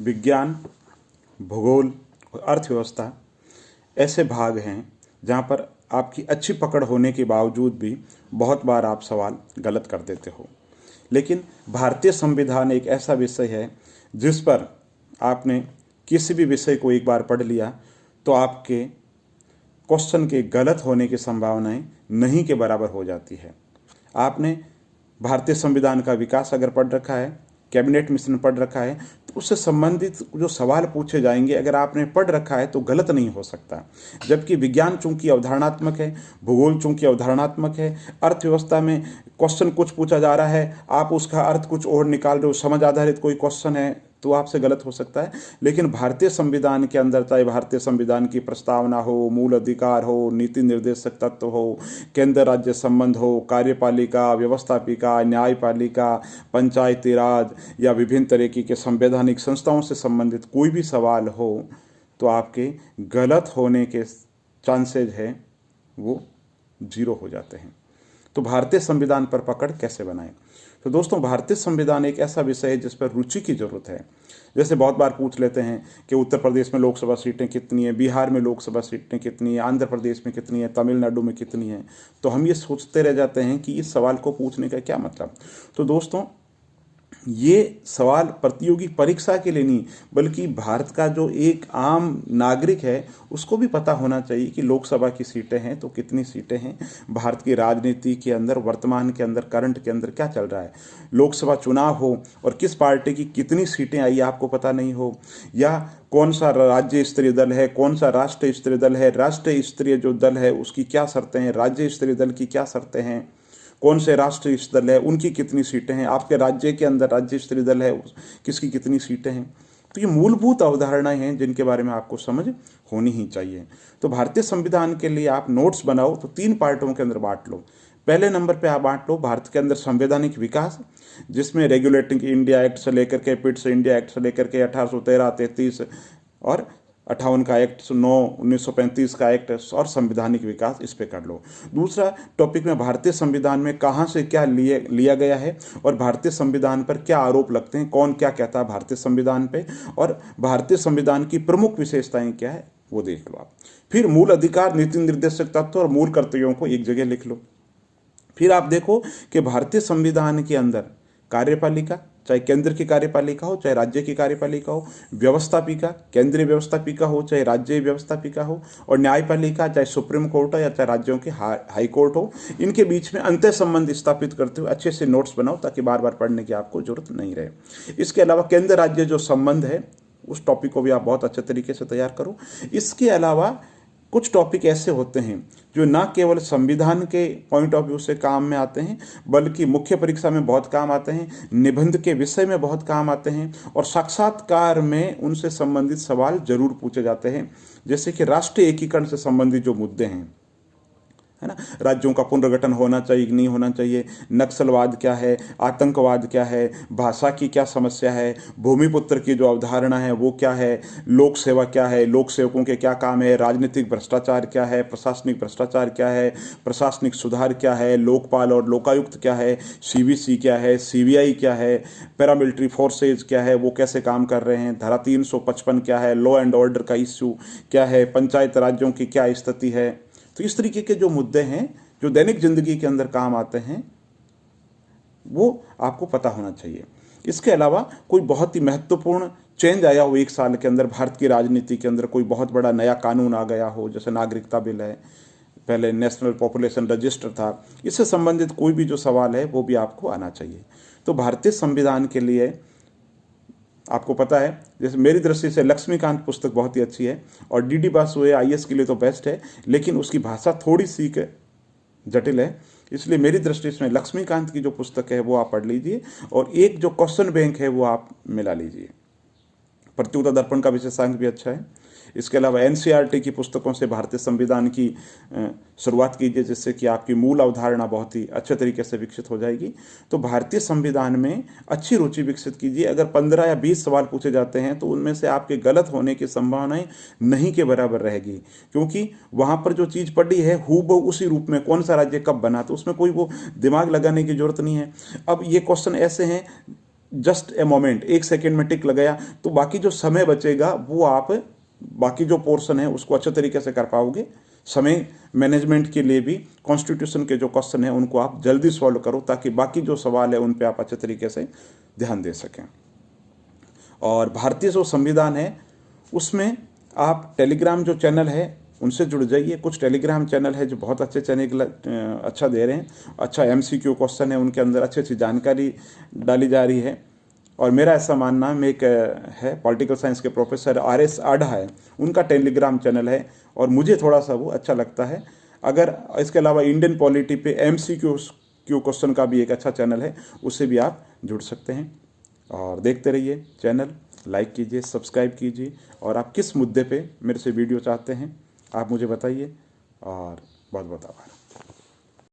विज्ञान, भूगोल और अर्थव्यवस्था ऐसे भाग हैं जहाँ पर आपकी अच्छी पकड़ होने के बावजूद भी बहुत बार आप सवाल गलत कर देते हो। लेकिन भारतीय संविधान एक ऐसा विषय है जिस पर आपने किसी भी विषय को एक बार पढ़ लिया तो आपके क्वेश्चन के गलत होने की संभावनाएं नहीं के बराबर हो जाती है। आपने भारतीय संविधान का विकास अगर पढ़ रखा है, कैबिनेट मिशन पढ़ रखा है, तो उससे संबंधित जो सवाल पूछे जाएंगे अगर आपने पढ़ रखा है तो गलत नहीं हो सकता। जबकि विज्ञान चूंकि अवधारणात्मक है, भूगोल चूंकि अवधारणात्मक है, अर्थव्यवस्था में क्वेश्चन कुछ पूछा जा रहा है, आप उसका अर्थ कुछ और निकाल रहे हो, समझ आधारित कोई क्वेश्चन है तो आपसे गलत हो सकता है। लेकिन भारतीय संविधान के अंदर चाहे भारतीय संविधान की प्रस्तावना हो, मूल अधिकार हो, नीति निर्देशक तत्व हो, केंद्र राज्य संबंध हो, कार्यपालिका, व्यवस्थापिका, न्यायपालिका, पंचायती राज या विभिन्न तरीके के संवैधानिक संस्थाओं से संबंधित कोई भी सवाल हो तो आपके गलत होने के चांसेज है वो 0 हो जाते हैं। तो भारतीय संविधान पर पकड़ कैसे बनाएं? तो दोस्तों, भारतीय संविधान एक ऐसा विषय है जिस पर रुचि की जरूरत है। जैसे बहुत बार पूछ लेते हैं कि उत्तर प्रदेश में लोकसभा सीटें कितनी हैं, बिहार में लोकसभा सीटें कितनी हैं, आंध्र प्रदेश में कितनी हैं, तमिलनाडु में कितनी हैं। तो हम ये सोचते रह जाते हैं कि इस सवाल को पूछने का क्या मतलब। तो दोस्तों, ये सवाल प्रतियोगी परीक्षा के लिए नहीं बल्कि भारत का जो एक आम नागरिक है उसको भी पता होना चाहिए कि लोकसभा की सीटें हैं तो कितनी सीटें हैं, भारत की राजनीति के अंदर, वर्तमान के अंदर, करंट के अंदर क्या चल रहा है। लोकसभा चुनाव हो और किस पार्टी की कितनी सीटें आई आपको पता नहीं हो, या कौन सा राज्य स्तरीय दल है, कौन सा राष्ट्रीय स्तरीय दल है, राष्ट्रीय स्तरीय जो दल है उसकी क्या शर्तें हैं, राज्य स्तरीय दल की क्या शर्तें हैं, कौन से राष्ट्रीय दल है उनकी कितनी सीटें हैं, आपके राज्य के अंदर राज्य स्तरीय दल है किसकी कितनी सीटें हैं। तो ये मूलभूत अवधारणाएं हैं जिनके बारे में आपको समझ होनी ही चाहिए। तो भारतीय संविधान के लिए आप नोट्स बनाओ तो 3 पार्टों के अंदर बांट लो। पहले नंबर पे आप बांट लो भारत के अंदर संवैधानिक विकास, जिसमें रेगुलेटिंग इंडिया एक्ट से लेकर के, पिट्स इंडिया एक्ट से लेकर के 1813, 33 और 58 का एक्ट, 1935 का एक्ट और संवैधानिक विकास, इस पे कर लो। दूसरा टॉपिक में भारतीय संविधान में कहाँ से क्या लिया गया है और भारतीय संविधान पर क्या आरोप लगते हैं, कौन क्या कहता है भारतीय संविधान पे, और भारतीय संविधान की प्रमुख विशेषताएं क्या है वो देख लो आप। फिर मूल अधिकार, नीति निर्देशक तत्व और मूल कर्तव्यों को एक जगह लिख लो। फिर आप देखो कि भारतीय संविधान के अंदर कार्यपालिका, चाहे केंद्र की कार्यपालिका हो चाहे राज्य की कार्यपालिका हो, व्यवस्थापिका, केंद्रीय व्यवस्थापिका हो चाहे राज्य व्यवस्थापिका हो, और न्यायपालिका चाहे सुप्रीम कोर्ट हो या चाहे राज्यों के हाई कोर्ट हो, इनके बीच में अंतः संबंध स्थापित करते हुए अच्छे से नोट्स बनाओ ताकि बार बार पढ़ने की आपको जरूरत नहीं रहे। इसके अलावा केंद्र राज्य जो संबंध है उस टॉपिक को भी आप बहुत अच्छे तरीके से तैयार करो। इसके अलावा कुछ टॉपिक ऐसे होते हैं जो ना केवल संविधान के पॉइंट ऑफ व्यू से काम में आते हैं बल्कि मुख्य परीक्षा में बहुत काम आते हैं, निबंध के विषय में बहुत काम आते हैं और साक्षात्कार में उनसे संबंधित सवाल जरूर पूछे जाते हैं। जैसे कि राष्ट्रीय एकीकरण से संबंधित जो मुद्दे हैं, है ना, राज्यों का पुनर्गठन होना चाहिए कि नहीं होना चाहिए, नक्सलवाद क्या है, आतंकवाद क्या है, भाषा की क्या समस्या है, भूमिपुत्र की जो अवधारणा है वो क्या है, लोक सेवा क्या है, लोक सेवकों के क्या काम है, राजनीतिक भ्रष्टाचार क्या है, प्रशासनिक भ्रष्टाचार क्या है, प्रशासनिक सुधार क्या है, लोकपाल और लोकायुक्त क्या है, सीवीसी क्या है, सीबीआई क्या है, पैरामिलिट्री फोर्सेज क्या है, वो कैसे काम कर रहे हैं, धारा 355 क्या है, लॉ एंड ऑर्डर का इश्यू क्या है, पंचायत राज्यों की क्या स्थिति है। तो इस तरीके के जो मुद्दे हैं जो दैनिक जिंदगी के अंदर काम आते हैं वो आपको पता होना चाहिए। इसके अलावा कोई बहुत ही महत्वपूर्ण चेंज आया हो 1 साल के अंदर, भारत की राजनीति के अंदर कोई बहुत बड़ा नया कानून आ गया हो, जैसे नागरिकता बिल है, पहले नेशनल पॉपुलेशन रजिस्टर था, इससे संबंधित कोई भी जो सवाल है वो भी आपको आना चाहिए। तो भारतीय संविधान के लिए आपको पता है, जैसे मेरी दृष्टि से लक्ष्मीकांत पुस्तक बहुत ही अच्छी है और डीडी बासु आईएएस के लिए तो बेस्ट है, लेकिन उसकी भाषा थोड़ी सी जटिल है, इसलिए मेरी दृष्टि से लक्ष्मीकांत की जो पुस्तक है वो आप पढ़ लीजिए और एक जो क्वेश्चन बैंक है वो आप मिला लीजिए। प्रत्युत्तर दर्पण का विशेषांक भी अच्छा है। इसके अलावा एनसीईआरटी की पुस्तकों से भारतीय संविधान की शुरुआत कीजिए, जिससे कि आपकी मूल अवधारणा बहुत ही अच्छे तरीके से विकसित हो जाएगी। तो भारतीय संविधान में अच्छी रुचि विकसित कीजिए। अगर 15 या 20 सवाल पूछे जाते हैं तो उनमें से आपके गलत होने की संभावनाएं नहीं के बराबर रहेगी, क्योंकि वहाँ पर जो चीज़ पढ़ी है हूबहू उसी रूप में कौन सा राज्य कब बना, तो उसमें कोई वो दिमाग लगाने की जरूरत नहीं है। अब ये क्वेश्चन ऐसे हैं जस्ट ए मोमेंट, 1 सेकेंड में टिक लगाया, तो बाकी जो समय बचेगा वो आप बाकी जो पोर्शन है उसको अच्छे तरीके से कर पाओगे। समय मैनेजमेंट के लिए भी कॉन्स्टिट्यूशन के जो क्वेश्चन है उनको आप जल्दी सॉल्व करो, ताकि बाकी जो सवाल है उन पे आप अच्छे तरीके से ध्यान दे सकें। और भारतीय जो संविधान है उसमें आप टेलीग्राम जो चैनल है उनसे जुड़ जाइए। कुछ टेलीग्राम चैनल है जो बहुत अच्छे चैनल अच्छा दे रहे हैं, अच्छा MCQ क्वेश्चन है, उनके अंदर अच्छी अच्छी जानकारी डाली जा रही है। और मेरा ऐसा मानना में एक है पॉलिटिकल साइंस के प्रोफेसर RS आढ़ा है, उनका टेलीग्राम चैनल है और मुझे थोड़ा सा वो अच्छा लगता है। अगर इसके अलावा इंडियन पॉलिटी पे MCQ क्वेश्चन का भी एक अच्छा चैनल है, उससे भी आप जुड़ सकते हैं। और देखते रहिए चैनल, लाइक कीजिए, सब्सक्राइब कीजिए, और आप किस मुद्दे पे मेरे से वीडियो चाहते हैं आप मुझे बताइए। और बहुत बहुत आभार।